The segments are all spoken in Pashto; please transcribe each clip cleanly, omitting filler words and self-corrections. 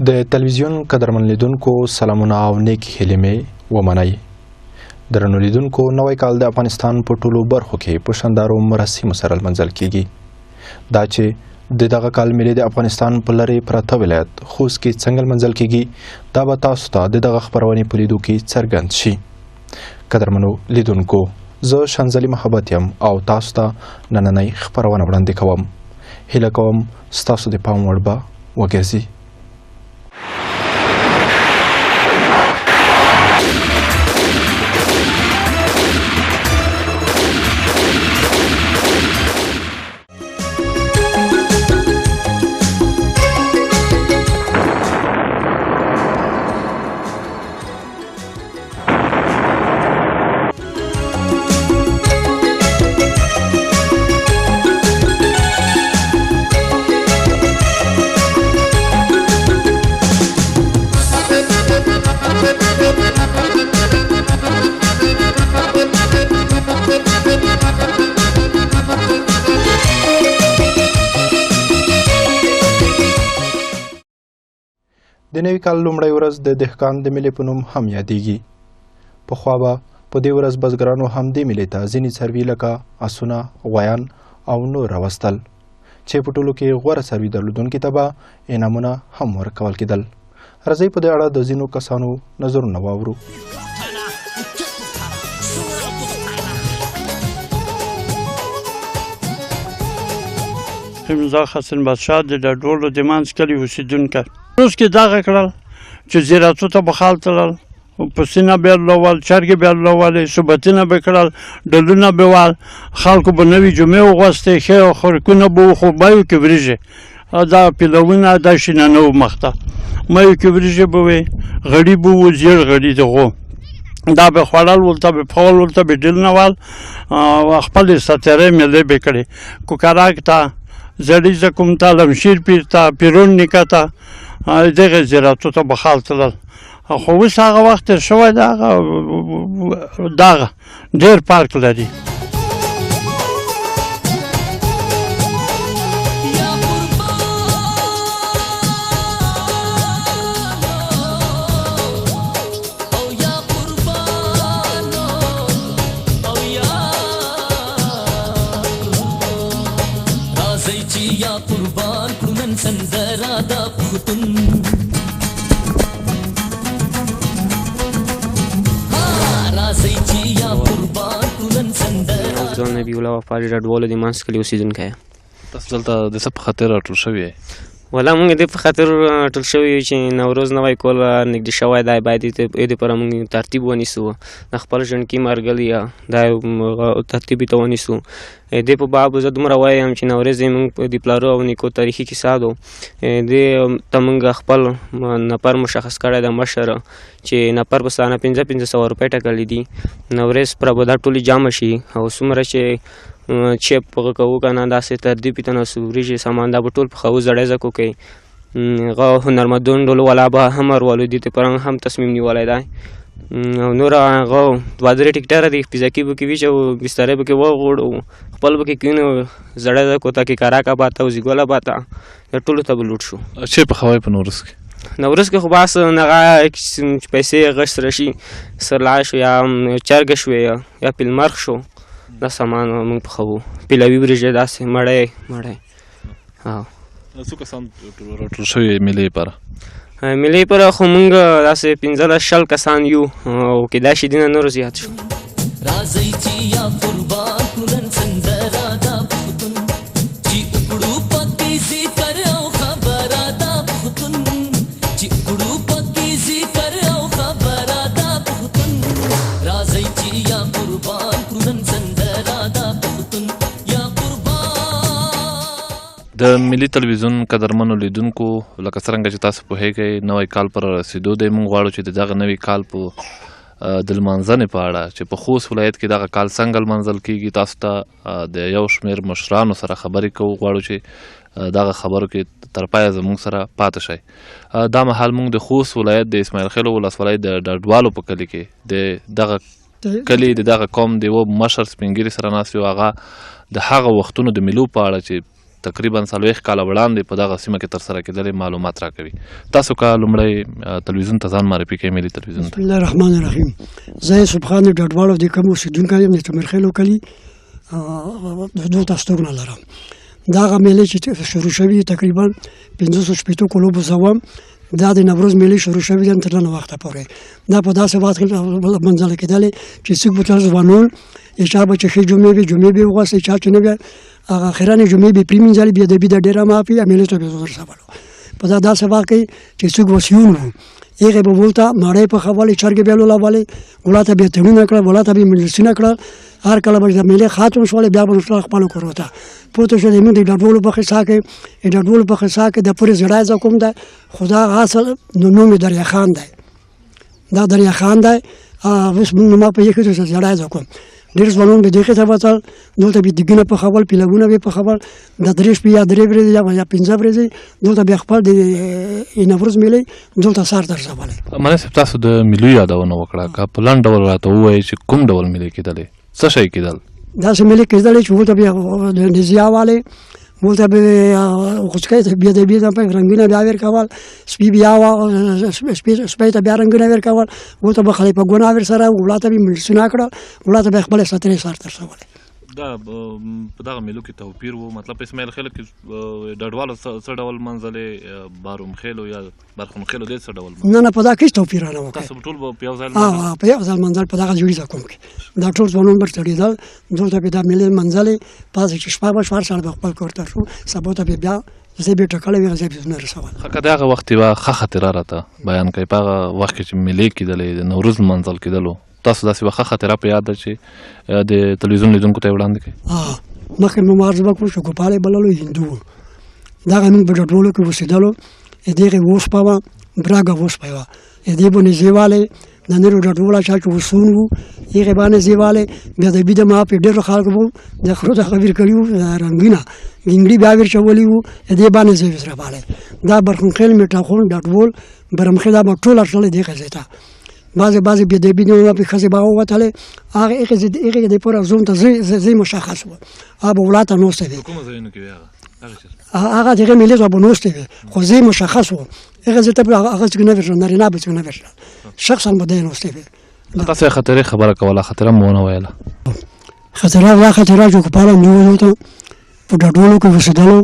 د تلویزیون قدرمن لیدونکو سلامونه او نیکی هیلې مې ومنئ. درنو لیدونکو، نوی کال د افغانستان په ټولو برخو کې په شاندارو مراسمو سره لمانځل کیږي. دا چې د دغه کال میلې د افغانستان په لرې پراته ولایت خوست کې څنګه لمانځل کیږي، دا به تاسو ته د دغه خپرونې په لیدو کې څرګند شي. قدرمنو لیدونکو، زه شانزلي محبت یم او تاسو ته نننۍ خپرونه وړاندې کوم. هیله کوم ستاسو د پام وړ به وګرځي. د نوي کال لومړۍ ورځ د دهقان د میلې په نوم هم یادیږي. پخوا به په دې ورځ بزګرانو هم دې میلې ته ځینې څاروي لکه اسونه، غویان او نور راوستل چې په ټولو کې غوره څاروي درلودونکي ته به انعامونه هم ورکول کېدل. راځئ په دې اړه د ځینو کسانو نظرونه واورو. حمزه حسن بادشاه د ډډولو د منځ کلي اوسېدونکی روز کې دغه کړل چې زیارتو ته به خال تلل، پسونه به یې لوول، چرګې به یې لولې، صوبتونه به کړل، ډلونه به وال، خلکو به نوې جمعې وغوستې، ښې خوراکونه به وخو، مایو کې وریژې، دا پیلوونه دا شینانه و مخته، مایو کې وریژې به وې، غړي به وو، زیړ غړي د غو، دا به خوړل، ولته به پخول، ولته به ډلونه وال، خپلې ستیرۍ میلې به کړې. کوکراک ته، زړي زکوم ته، لمشیر پیر ته، پیرون نیکه ته، دغه زیارتو ته به خال تلل. خو اوس هغه وخت تېر شوی دی، دغه ډېر فرق لري. نوروزیانوی ولا وفاري ډډولو د منځ کلي اوسېدونکی یم. تاسو دلته د څه په خاطر راټول شوي یئ؟ ولا موږ د دې په خاطر ټول شوي یو چې نوروز نوی کال نږدې شوی دی، باید د دپاره موږ ترتیب ونیسو، د خپل ژوندکي مرګلي دا ترتیب یې ته ونیسو. دې په باب زه دومره وایم چې نوروز زموږ د پلارو او نیکو تاریخي کیسه ده. دې ته موږ خپل نفر مشخص کړی د مشر چې نفر په سانه 500 روپۍ ټاکلي دي. نوروز پر به دا ټولې جمع شي او څومره چې چیپ پغه کوو که نه، داسې ترتیب یې ته نسو، وریژې سامان دا به ټول پخوو، زړی زکو کوي. هغه هنرمندون ډلو والا به هم ورولو، دې دپاره هم تصمیم نیولی دی. او نور هغه 2-3 ټکټره د پیزاکي به کې ویچو، بسترۍ به کې وغوړو، خپل به کې کینو، زړی زکو ته کې کراکه باته او زیګوله باته، دا ټولو ته به لوټ شو. چې پخوئ په نوروز کې؟ نوروز کې خو بس هغه پیسې غش سره شي، سرلا شو یا چرګه شوې یا پیلمرغ شو، دا سامان موږ پخوو، پیلوي وریژې داسې مړۍ. څو کسان راټول شوي میلې لپاره؟ میلې لپاره خو موږ داسې 15-20 کسان یو، او کیدای شي دې نه نور زیات شو. راځئ چې یا قربان کړو نن سندره دا پښتون، چې وکړو پکې ذکر او خبره دا پښتون، چې وکړو پکې ذکر او خبره دا پښتون. راځئ چې یا قربان کړو نن سندره دا پښتون، یا قربان. د ملي تلویزیون قدرمنو لیدونکو، لکه څرنګه چې تاسو پوهیږئ نوی کال پر رسېدو دی. موږ غواړو چې د دغه نوي کال په د لمانځنې په اړه چې په خوست ولایت کې دغه کال څنګه لمانځل کیږي، تاسو ته د یو شمېر مشرانو سره خبرې کوو. غواړو چې دغه خبرو کې تر پایه زموږ سره پاتې شئ. دا مهال موږ د خوست ولایت د اسماعیل خیل ولسوالۍ د ډډوالو په کلي کې د دغه کلي د دغه قوم د یوه مشر سپین ږیري سره ناست یو. هغه د هغه وختونو د میلو په اړه چې تقریبا 40 کاله وړاندې په دغه سیمه کې ترسره کېدلې معلومات راکوي. تاسو که لومړی تلویزیون ته ځان معرفي کوئ، ملي تلویزیون ته. بسم الله الرحمن الرحیم. زه یوسف خان د ډډواړو د کوم اوسېدونکی یم، د تیمورخیلو کلي 2 استوګنه لرم. دغه میلې چې شروع شوي تقریبا 560 کلو بوزوم، دا د نوروز میلې شروع شوي دي تر نن وخته پورې. دا په داسې وخت کې منځله کېدلې چې څوک به تر ځوانون چا به چې ښې جمعې به وغوښتې، چا چې نه بیا هغه اخرانې جمعې به پرېمینځلې، بیا د بي د ډېره معافي میلې ته به ورسولو. په داسې وخت کې چې څوک وسیون وو، هغې به ورته ماړۍ پخولې، چرګې به یې لولولې، ولا ته به یې تړونه کړل، ولا ته به یې مجلسونه کړل. هر کله به د میلې ختم شولې بیا به نو خپلو کورو ته پورته شولې. موږ د ډډولو په قصه کې د پورې زړه زه کوم ده، خو دا اصل نوم یې دریا خان دی. دا دریا خان دی. اوس موږ ما په یې کې زړه زه کوم. ډېر ځوانان به دغې ته وتل، دلته به دیګونه پخول، پیلګونه به پخول. د 3 شپې یا 3 ورځې یا 5 ورځې دلته بیا خپل د نوروز میلې دلته سر درځولې. منۍ صاحب، تاسو د میلو یادونه وکړه، که په لنډ ډول راته ووایئ چې کوم ډول میلې کېدلې، څه شی کېدل؟ داسې میلې کېدلې چې ورته بیا نزیه والې، ورته به غوڅکۍ ته بیا د بیا رنګونه بیا ورکول، سپي بیا سپۍ ته بیا رنګونه ورکول، ورته به خلک په ګونه ورسره وړه ته به مجلسونه کړل، وړه ته به خپلې ساتنې سر ترسولې. دا په دغه میلو کې توپیر و، مطلب په اسماعیل خیلو کې ډډوالو څه ډول منځلې، باروم خیلو یا برخون خیلو دې څه ډول؟ نه په دا کې هېڅ توپیر نه و. تاسو ټول به په یو ځای په یو ځای منځل په دغه جوړیزه کوم کې دا ټول ځوانان به تړېدل، دلته به دا میلې منځلې، پاسې چې شپه به شوه، هر سړی به خپل کور ته شو، سبا ته به بیا ځای به یې ټکلی وي، ځای به یې نه رسول. که د هغه وخت یوه ښه خاطره راته بیان کړئ، په هغه وخت کې چې میلې کېدلې، د نوروز لمانځل کېدلو، تاسو داسې یوه ښه خاطره په یاد ده چې د تلویزیون لیدونکو ته یې وړاندې کړئ؟ مخکې مو عرض وکړو چې ګوپال یې بللو هندو و. دغه موږ په ډډولو کې اوسېدلو، د هغې وسپه وه، براګه وسپه وه، د دې به نږدې والی د نورو ډډوله چا چې وسون وو هغې به نږدې والی، بیا د بي د معاف یې ډېرو خلکو به د خرو دغه ویر کړي وو، رنګونه ګنګړي بیا ویر چولي وو، د دې به نږدې وسره والی. دا برخونخیل، میټاخون، ډډول، برمخیل دا به ټول راتللی دغې ځای ته. بعضې بیا د بي د معاف ښځې به ووتلې، هغې د پوره زون ته ځای مشخص وو، هغه به وړه ته ناستې وې، هغه د هغې میلې ته به ناستې وې، خو ځای مشخص وو. هغه ځای ته به هغه څوک نه ورتلل، نارینه به څوک نه ورتلل، شخصا به دی ناستې وې. تاسو یې خطرې خبره کوله، خطره مو ونه ویله؟ خطره چې ګوپاله نیولو ته په ډډولو کې اوسېدلو،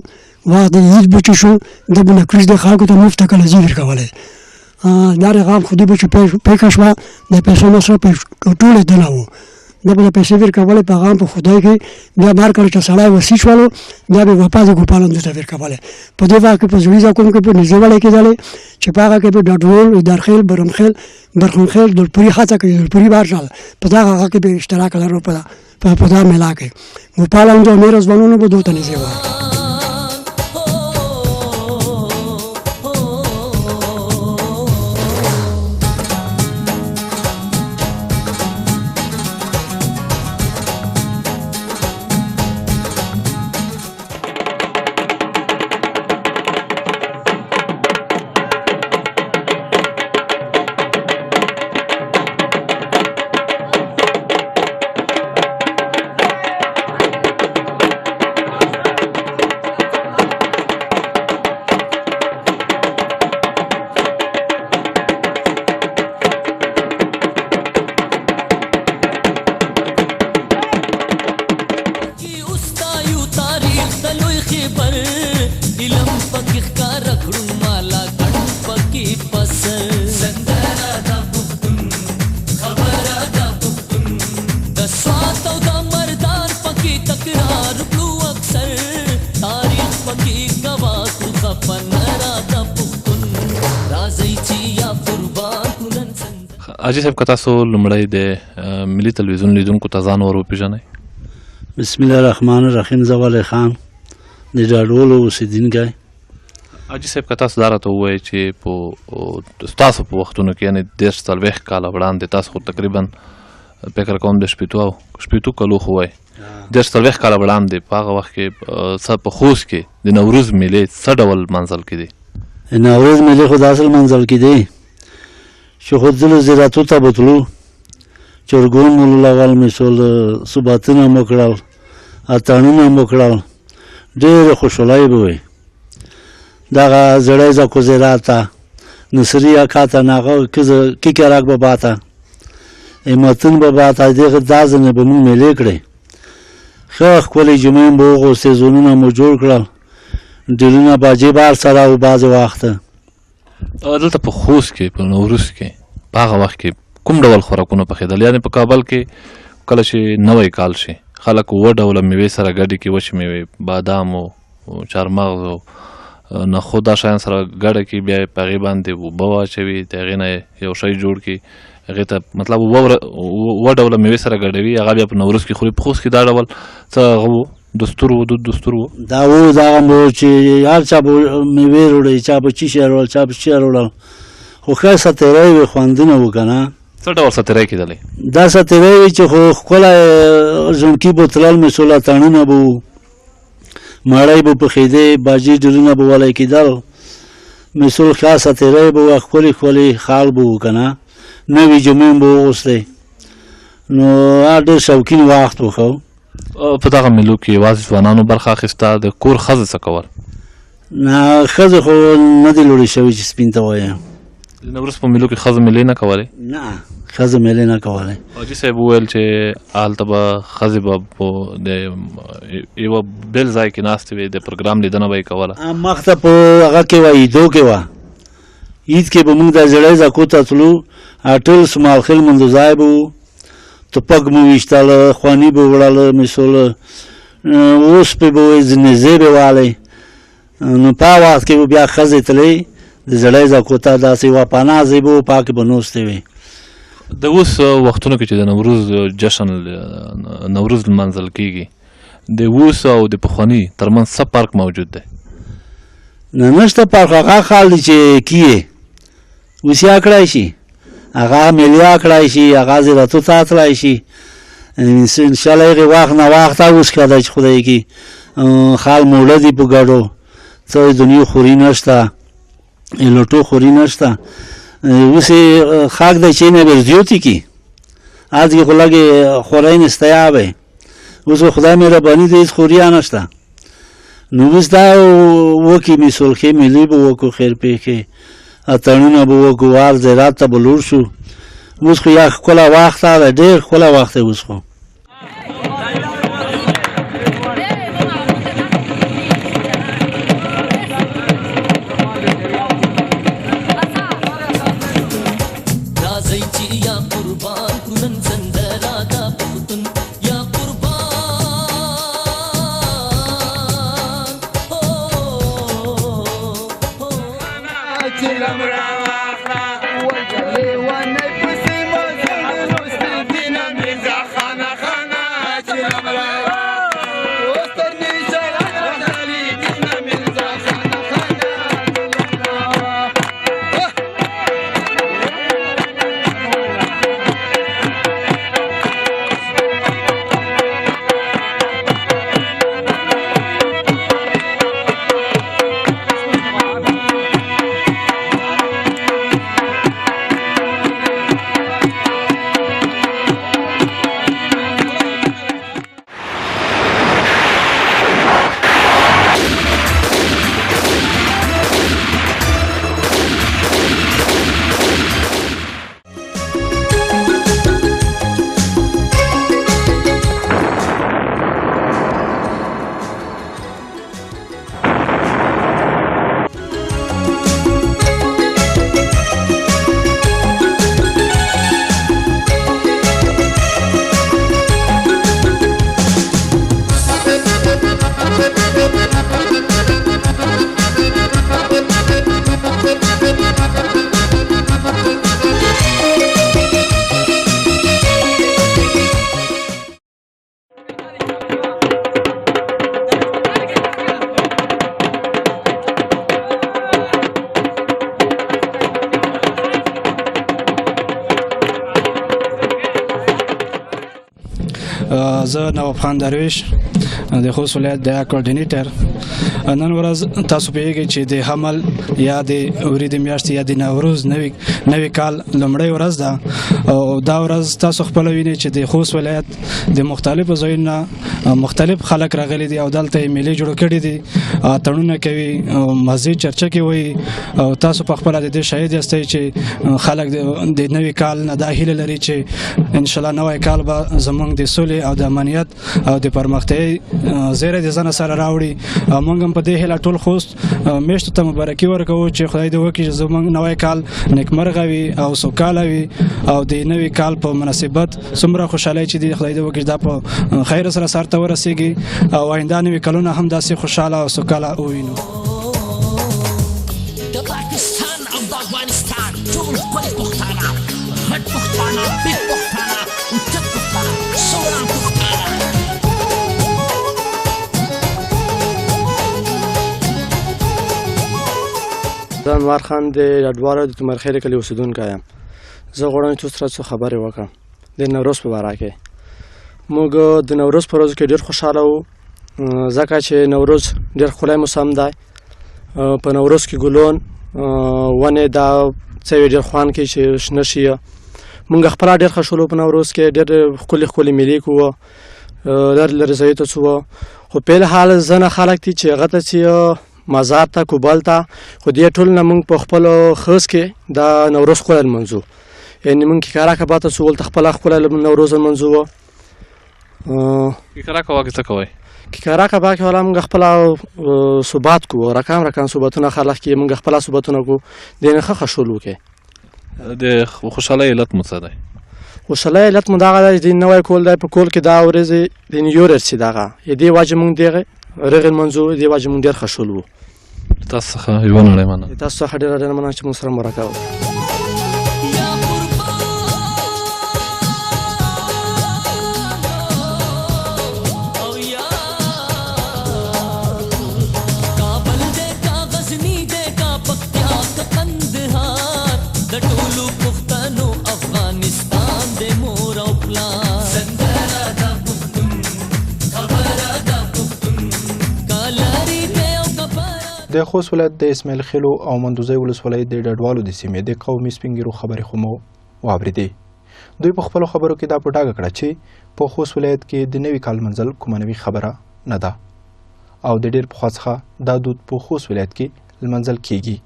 وخت د عید به چې شو، د به نکریز د خلکو ته مفته کلزي ورکولې. دا رقم خو دې به چې پیکه شوه، د پیسو مصرف ټولې دنه وو، دا به د پیسې ورکولې په غم په خدای کې. بیا بار کله چې سړی وسي شولو، بیا به واپس د ګوپالندو ته ورکولې. په دې وخت کې په زوړیزه کوم کې په نږدې والی کېدلې چې په هغه کې به ډډول، ادارخیل، برمخیل، برخونخیل، دلپوري هڅه کوي، دلپوري بارشال په دغه هغه کې به اشتراک لرو په دا میله کې. ګوپالندو او نورو ځوانانو به دلته نږدې وو. حاجي صاحب، که تاسو لومړی د ملي تلویزیون لیدونکو ته ځان ور وپېژنئ؟ بسم الله الرحمن الرحیم. زه ولی خان د ډاډولو اوسېدونکی. حاجي صاحب، که تاسو دا راته ووایئ چې ستاسو په وختونو کې، یعنې 30-40 کاله وړاندې، تاسو خو تقریبا فکر کوم د شپېتو کلو خو وایي، 30-40 کاله وړاندې په هغه وخت کې په خوست کې د نوروز میلې څه ډول منځل کېدې؟ نوروز میلې خو داسې منځل کېدې چې خو ځلو زیارتو ته به تلو، چرګون مو لول، مثال صوباتونه مو کړل، اتڼونه مو کړل، ډېرې خوشحالۍ به وي. دغه زړی زکو زیرات ته نصري اکا ته ناغه کیکراک بابا ته ایمتون بابا ته دغه دا ځنې به مونږ میلې کړې. ښه ښکلې جمعې مو وغوستې، زونونه مو جوړ کړل، ډیلونه باجې بار سره و بعضې وخته. دلته په خوست کې په نوروز کې په هغه وخت کې کوم ډول خوراکونه پخېدل؟ یعنې په کابل کې کله چې نوی کال شي خلک اووه ډوله میوې سره ګډې کړي، وچې میوې، بادام او چارمغز او نخود، دا شیان سره ګډه کړي، بیا یې په هغې باندې اوبه واچوي، د هغې نه یو شی جوړ کړي، هغې ته مطلب اووه ډوله میوې سره ګډوي، هغه بیا په نوروز کې خوري. په خوست کې دا ډول څه هغه و دستور و دستور و دا و دغه مو چې هر چا به میوې وروړی، چا به چی شی وروړل، چا به چی وروړل، خو ښه ستیری وي، خوندونه و که نه. څه ډول ستیری کېدلی؟ دا ستیری وي چې خو ښکلی ژوندکي به تلل، مثاله تڼونه به و، مړۍ به پخېدې، باجې ډیلونه به ولی کېدل، مثال ښه ستیری به و، ښکلې ښکلې خال به و که نه. نوې جمعې به وغوستې، نو هر ډېر شوقین وخت و. ښه په دغه میلو کې یوازې ځوانانو برخه اخیسته، د کور ښځې څه کول؟ نه ښځې خو نه دي لوړې شوي چې سپین ته وایم. د نوروز په میلو کې ښځې میلې نه کولې؟ نه ښځې میلې نه کولې. حاجي صاحب وویل چې هلته به ښځې به د یوه بېل ځای کې ناستې وې، د پروګرام لیدنه به یې کوله. مخته په هغه کې وه، عیدو کې وه، عید کې به مونږ د زړی زکو ته تلو، ټول سمالخیل منځځای به و، توپک مو ویشتل، خواني به وړل، مثال اوسپې به وې، نیزې به والې. نو په هغه وخت کې به بیا ښځې تلې د زړی زکو ته، داسې یوه پناه ځای به و، په هغه کې به ناستې وې. د اوس وختونو کې چې د نوروز جشن نوروز لمانځل کېږي، د اوس او د پخواني ترمنځ څه فرق موجود دی؟ نه نشته فرق، هغه خال دی چې کیې اوس یې کړی شي، هغه میلې کړی شي، هغه زیارتو ته تللی شي، انشاءالله هغې وخت نه وخته اوس کړی چې خدای کي خال موړه دي په ګډو، څه دنیا خوري نشته، لوټو خوري نشته. اوس یې خاک دی چې نه برزیوتی کی از کې خو لږې خورۍ نستیا به، اوس خدای مهرباني دی هېڅ خوریا نشته. نو اوس دا وکړي مثال ښې میلې به وکړو، خیر پېښې اتڼونه به وکړو، وار زیارت ته به لوړ شو. اوس خو یا ښکلی وخت دی، ډېر ښکلی وخت دی اوس خو. زه نواب خان درویش د خوست ولایت د کوارډینیټر. نن ورځ تاسو پوهیږئ چې د حمل یا د وریدې میاشتې یا د نوروز نوی کال لومړۍ ورځ ده او دا ورځ تاسو خپله وینئ چې د خوست ولایت د مختلفو ځایونو مختلف خلک راغلي دي او دلته یې میلې جوړ کړي دي تړونه کوي مزید چرچه کوي او تاسو په خپل د دې شاهد یاستئ چې خلک د نوي کال نه دا هیله لري چې ان شاء الله نوی کال به زمونږ د سولې او د امنیت او د پرمختګ زیری د ځان سره راوړي موږ هم په دې هیله ټول خوست میاشتو ته مبارکي ورکوو چې خدای دې وکړي چې زمونږ نوی کال نیکمرغه وي او سوکاله وي او د نوي کال په مناسبت څومره خوشحالۍ چې دی خدای دې وکړي دا په خیر سره سرته ورسیږي او آینده نوي کلونه هم داسې خوشحاله او سوکاله ووینو. زه انوار خان د ډډواره د تمرخیل کلي اوسیدونکی یم. زه غواړم چې سره څه خبرې وکړم د نوروز په باره کې. موږ د نوروز په ورځو کې ډېر خوشحاله وو ځکه چې نوروز ډېر ښکلی موسم دی. په نوروز کې ګلون ونې دا څه وي ډېر خوند کوي چې شنه شي. موږ خپله ډېر خوشحاله وو په نوروز کې ډېر ښکلي ښکلي میلې کوو لرې لرې ځایو ته ځو خو په الحال ځینې خلک دي چې هغه ته چې مزار ته کوبل ته خو دې ټول نه موږ په خپلو خاص کې دا نوروز ښکلی لمانځو یعنې موږ کیکاره کبا ته ځو هلته خپله ښکلی نوروز لمانځو. کیکاره کبا کې څه کوئ؟ کیکاره کبا کې والا موږ خپله ثبات کوو رقم ثباتونه خلق کې موږ خپله ثباتونه کوو دې نه ښه خوشحال وکړي. د خوشحالۍ علت مو څه دی؟ خوشحالۍ علت مو دغه دی چې نوی کول دی په کول کې دا ورځې د نیو ایرز چې دغه دې وجه موږ دغه رغې لمانځو دې وجه موږ ډېر خوشحال وو. تاسو څخه یوه نړۍ مننه. تاسو څخه ډېره ډېره مننه چې موږ سره مرکه وکړه. د خوست ولایت د اسماعیل خیلو او مندوزی ولسوالۍ د ډډوالو د سیمې د قومي سپین ږیرو خبرې خو مو واورېدې. دوی په خپلو خبرو کې دا په ډاګه کړه چې په خوست ولایت کې د نوي کال منځل کومه نوې خبره نه ده او د ډېر پخوا څخه دا دود په خوست ولایت کې لمانځل کیږي.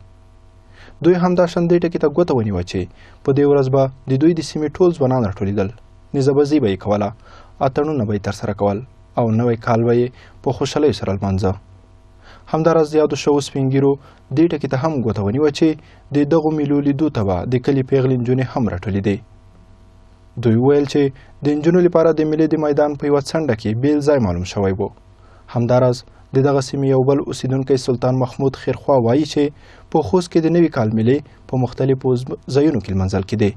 دوی همداشان دې ټکي ته ګوته ونیوه چې په دې ورځ به د دوی د سیمې ټول ځوانان راټولېدل، نیزهبازي به یې کوله، اتڼونه به یې ترسره کول او نوی کال به یې په خوشحالیو سره لمانځه. همداراز د یادو شوو سپین ږیرو دې ټکي ته هم ګوته ونیوه چې د دغو میلو لیدو ته به د کلي پیغلې نجونې هم راټولېدې. دوی وویل چې د نجونو لپاره د مېلې د میدان په یوه څنډه کې بیل ځای معلوم شوی و. همداراز د دغه سیمې یو بل اوسیدونکی سلطان محمود خیرخوا وایي چې په خوست کې د نوي کال مېلې په مختلفو ځایونو کې لمانځل کېدې.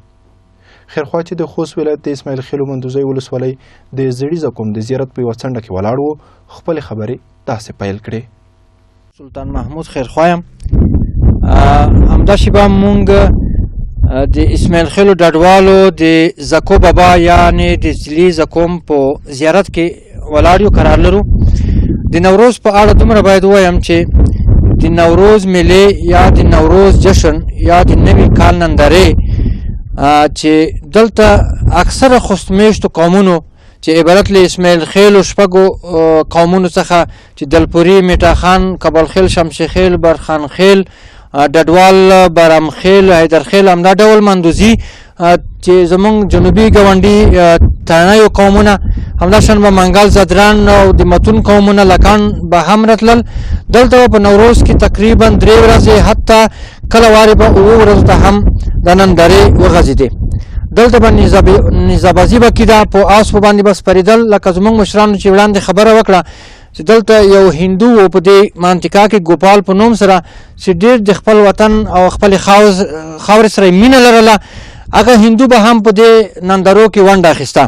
خیرخوا چې د خوست ولایت د اسماعیل خیلو مندوزی ولسوالۍ د زړي زکم د زیارت په یوه څنډه کې ولاړ و خپلې خبرې داسې پیل کړې. سلطان محمود خیرخوا یم. همداسې به مونږ د اسماعیل خیلو ډډوالو د زکو بابا یعنې د زلي زکوم په زیارت کې ولاړ یو قرار لرو. د نوروز په اړه دومره باید ووایم چې د نوروز میلې یا د نوروز جشن یا د نوي کال نندارې چې دلته اکثره خوست میشتو قومونو چې عبارت له اسماعیل خیلو شپږو قومونو څخه چې دلپوري، میټا خان، کابل خیل، شمشي خیل، برخان خیل، ډډوال، برام خیل، حیدر خیل همدا ډول مندوزي چې زمونږ جنوبي ګاونډي ترنیو قومونه همداشان به منګل، زدران او د متون قومونه لکان به هم راتلل. دلته په نوروز کې تقریبا 3 ورځې حتی کله وارې به 7 ورځو ته هم د نندارې وغځېدې. دلته به نیزهبازي به کېده، په آس په باندې به سپرېدل. لکه زموږ مشرانو چې وړاندې خبره وکړه چې دلته یو هندو و په دې مانتیکا کې ګوپال په نوم سره چې ډېر د خپل وطن او خپلې خاورې سره مینه لرله، هغه هندو به هم په دې نندارو کې ونډه اخیسته.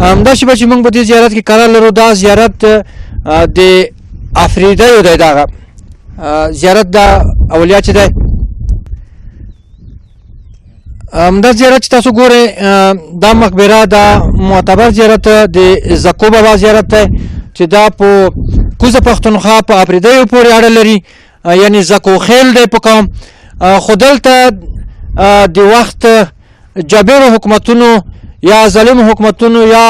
همداسې به چې موږ په دې زیارت کې قرار لرو. دا زیارت د افریدیو دی. دغه زیارت د اولیا چې دی دا زیارت چې تاسو ګورئ دا مقبره دا معتبر زیارت د زکو بابا زیارت دی چې دا په کوزه پښتونخوا په افریدیو پورې اړه لري یعنی زکو خیل دی په قوم. خو دلته د وخت جابرو حکومتونو یا ظالم حکومتونو یا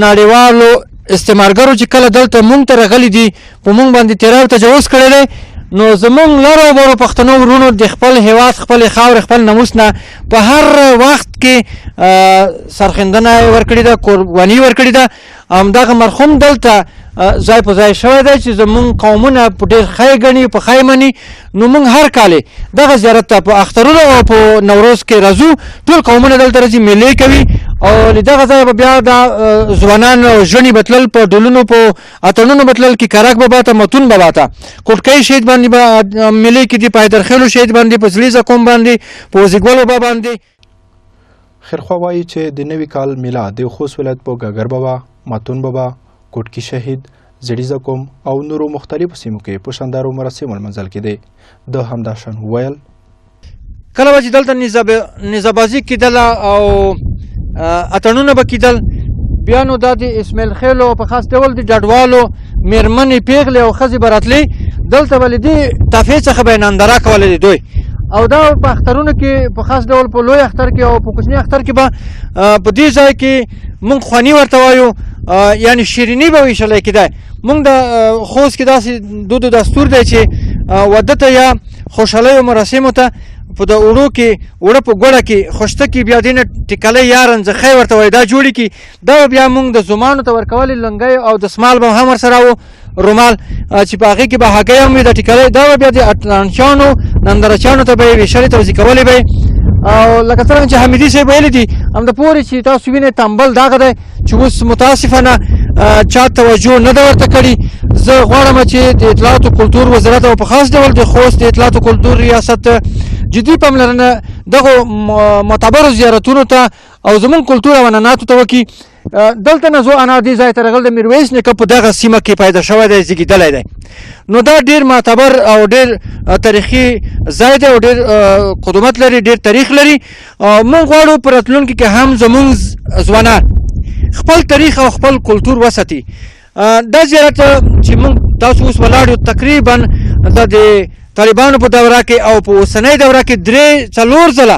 نړیوالو استعمارګرو چې کله دلته مونږ ته راغلي دي په مونږ باندې تیری تجاوز کړی دی نو زمونږ لرو برو پښتنو ورونو د خپل هیواد خپل خاور خپل ناموس نه په هر وخت کې سرښندنه ورکړې ده قرباني ورکړې ده همدغه مرحوم دلته ځای په ځای شوی دی چې زمونږ قومونه په ډېر ښه ګڼي په ښه مني نو مونږ هر کال دغه زیارت ته په اخترونو او په نوروز کې راځو ټول قومونه دلته راځي میلې کوي او له دغه ځایه به بیا دا ځوانان ژڼې به تلل په ډولونو په اتڼونو به تلل کیکرک به باته متون به باته کوټکۍ شهید باندې به میلې کېدي په حیدرخیلو شهید باندې په زړي زکوم باندې په وزیګولو به باندې خیرخوا وایي چې د نوي کال میله د خوست ولایت په ګګر بابا متون بابا کوټکي شهید زړي زکوم او نورو مختلفو سیمو کې په شاندارو مراسمو لمانځل کېدی د همدا شان وویل کله به چې دلته نظابازي کېدله او اتڼونه به کېدل بیا نو دا د اسماعیل خیلو په خاص ډول د ډډوالو میرمنې پیغلې او ښځې به راتلې دلته به له دې تافې څخه به یې ننداره کوله د دوی او دا په اخترونو کې په خاص ډول په لوی اختر کې او په کوچني اختر کې به په دې ځای کې مونږ خواني ورته وایو یعنې شیریني به ویشلی کېدی مونږ د خوست کې داسې دود و دستور دی چې واده ته یا خوشحالیو مراسمو ته په د اوړو کې اوړه په ګوړه کې خوشته کې بیا دې نه ټیکلی یا رنځخی ورته وایي دا جوړې کړي دا به بیا مونږ د زمانو ته ورکولې لنګۍ او دسمال به هم ورسره و رومال چې په هغې کې به هګۍ هم وي د ټیکلی دا به بیا د اټلانچیانو نندارچیانو ته به یې ویشلې توزیع کولې به او لکه څرنګه چې حمیدي صاحب ویلي دي همدا پورې چې تاسو وینئ تنبل دغه دی چې اوس متاسفانه چا توجه نه ده ورته کړې زه غواړم چې د اطلاعات و کلتور وزارت او په خاص ډول د خوست د اطلاعات و کلتور ریاست جدي پاملرنه دغو معتبرو زیارتونو ته او زمونږ کلتور او عنعناتو ته وکړي دلته نه زو انا دې ځای ته راغلی د میرویس نیکه په دغه سیمه کې پیدا شوی دی زیږېدلی دی نو دا ډېر معتبر او ډېر تاریخي ځای دی او ډېر قدومت لري ډېر تاریخ لري موږ غواړو په راتلونکي کې هم زمونږ ځوانان خپل تاریخ او خپل کلتور وساتي دا زیارت چې موږ تاسو اوس ولاړ یو تقریبا د طالبانو په دوره کې او په اوسنۍ دوره کې 3-4 ځله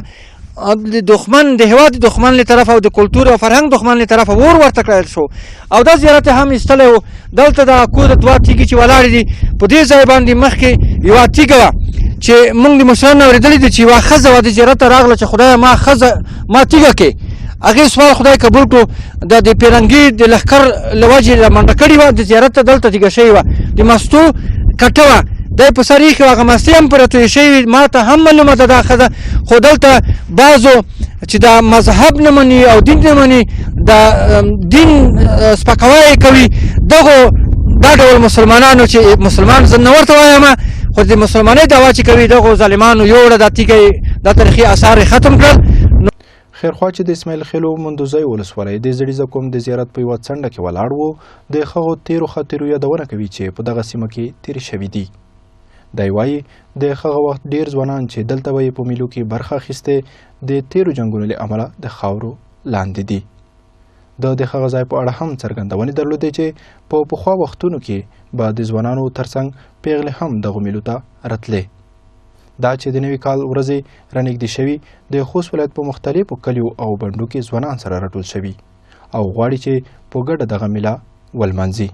د دښمن د هېواد د دښمن له طرفه او د کلتور او فرهنګ دښمن له طرفه ور ورته کړل شو او دا زیارت هم ایستلی و دلته د کور د دوه تیږې چې ولاړې دي په دې ځای باندې مخکې یوه تیږه وه چې موږ د مشرانو اورېدلي دي چې یوه ښځه وه د زیارت ته راغله چې خدایه ما تیږه کې هغې سوال خدای قبول کړو د پیرنګي د لښکر له وجې منډه کړې وه د زیارت ته دلته تیږه شوې وه د مستو کټه وه دی په سر ایښې وه هغه مستې هم پرې تویې شوې ما ته هم معلومه ده دا ښځه خو دلته بعضو چې دا مذهب نه مني او دین نه مني د دین سپکاوی کوي دغو دا ډول مسلمانانو چې مسلمان زه نه ورته وایم خو د مسلمانۍ دعوا چې کوي دغو ظالمانو یوړه دا تیږه دا تاریخي اثار ختم کړل خیرخوا چې د اسماعیل خیلو مندوزی ولسوالۍ د زړي زکوم د زیارت په یوه څنډه کې ولاړ و د هغو تیرو خاطرو یادونه کوي چې په دغه سیمه کې تیرې شوي دي دی وایي د هغه وخت ډیر ځوانان چې دلته به یې په میلو کې برخه اخیستې د تیرو جنګونو له امله د خاورو لاندې دي د هغه ځای په اړه هم څرګندونې درلودې چې په پخوا وختونو کې به د ځوانانو ترڅنګ پیغلې هم دغو میلو ته راتلې دا چې د نوي کال ورځې رانږدې شوي د خوست ولایت په مختلفو کلیو او بڼډو کې ځوانان سره راټول شوي او غواړي چې په ګډه دغه میله ولمانځي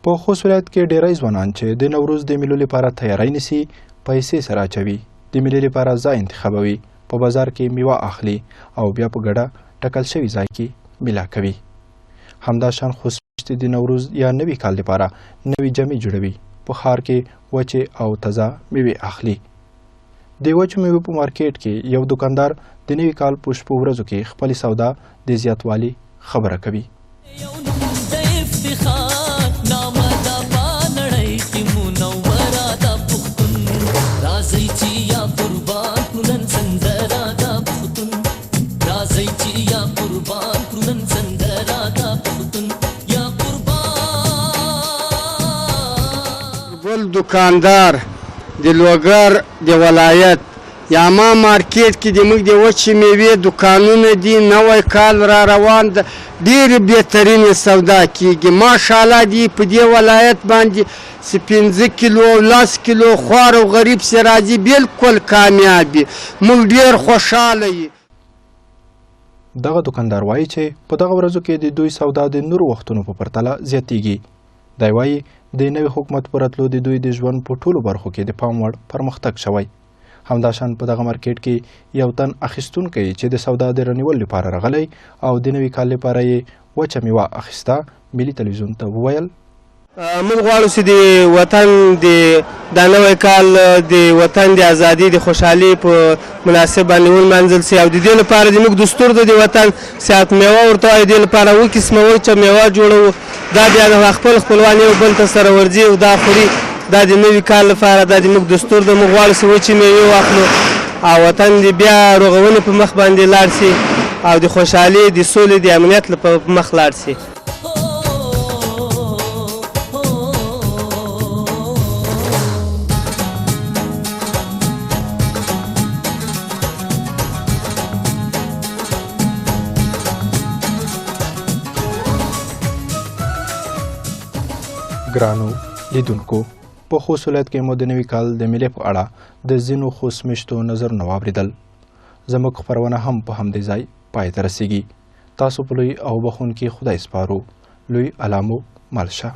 په خوست ولایت کې ډیری ځوانان چې د نوروز د میلو لپاره تیاری نیسي پیسې سره اچوي، د میلې لپاره ځای انتخابوي، په بازار کې میوه اخلي او بیا په ګډه ټاکل شوي ځای کې میله کوي. همداشان خوست میاشتې د نوروز یا نوي کال لپاره نوي جامې جوړوي، په ښار کې وچې او تازه میوې اخلي. د وچو میوې په مارکیټ کې یو دکاندار د نوي کال په شپو ورځو کې خپلې سودا د زیاتوالي خبره کوي. دکاندار د لوګر د ولایت یا ما مارکیټ کې د موږ د وچې میوې دکانونه دي. نوی کال را روان ده، ډېرې بهترینې سودا کېږي ماشاءالله. دي په دې ولایت باندې 15 کیلو 10 کیلو خوار او غریب سي راځي، بالکل کامیاب دي، موږ ډېر خوشحاله یو. دغه دکاندار وایي چې په دغه ورځو کې د دوی سودا د نورو وختونو په پرتله زیاتیږي. دی وایي د نوي حکومت په راتلو د دوی د ژوند په ټولو برخو کې د پام وړ پرمختګ شوی. همداشان په دغه مارکیټ کې یو تن اخیستونکی چې د سودا د رانیولو لپاره راغلی او د نوي کال لپاره یې وچه میوه اخیسته، ملي تلویزیون ته وویل: موږ غواړو چې د وطن د نوی کال د وطن د ازادۍ د خوشحالۍ په مناسب باندې ولمانځل سي، او د دې لپاره زموږ دستور د وطن سیات میوه ورته وایي، د دې لپاره اووه قسمه وچه میوه جوړوو. دا بیا د خپل خپلوان یو بل ته سره ورځي او دا خوري. دا د نوي کال لپاره دا زموږ دستور ده. موږ غواړو چې وچې میوې واخلو او وطن د بیا رغونې په مخ باندې لاړ سي او د خوشحالۍ د سولې د امنیت په مخ لاړ سي. ګرانو لیدونکو، په خوست ولایت کې مو د نوي کال د میلې په اړه د ځینو خوست میشتو نظرونه واورېدل. زموږ خپرونه هم په همدې ځای پای ته رسیږي. تاسو په لوی او بخښونکي خدای سپارو. لوی علامو مالشه.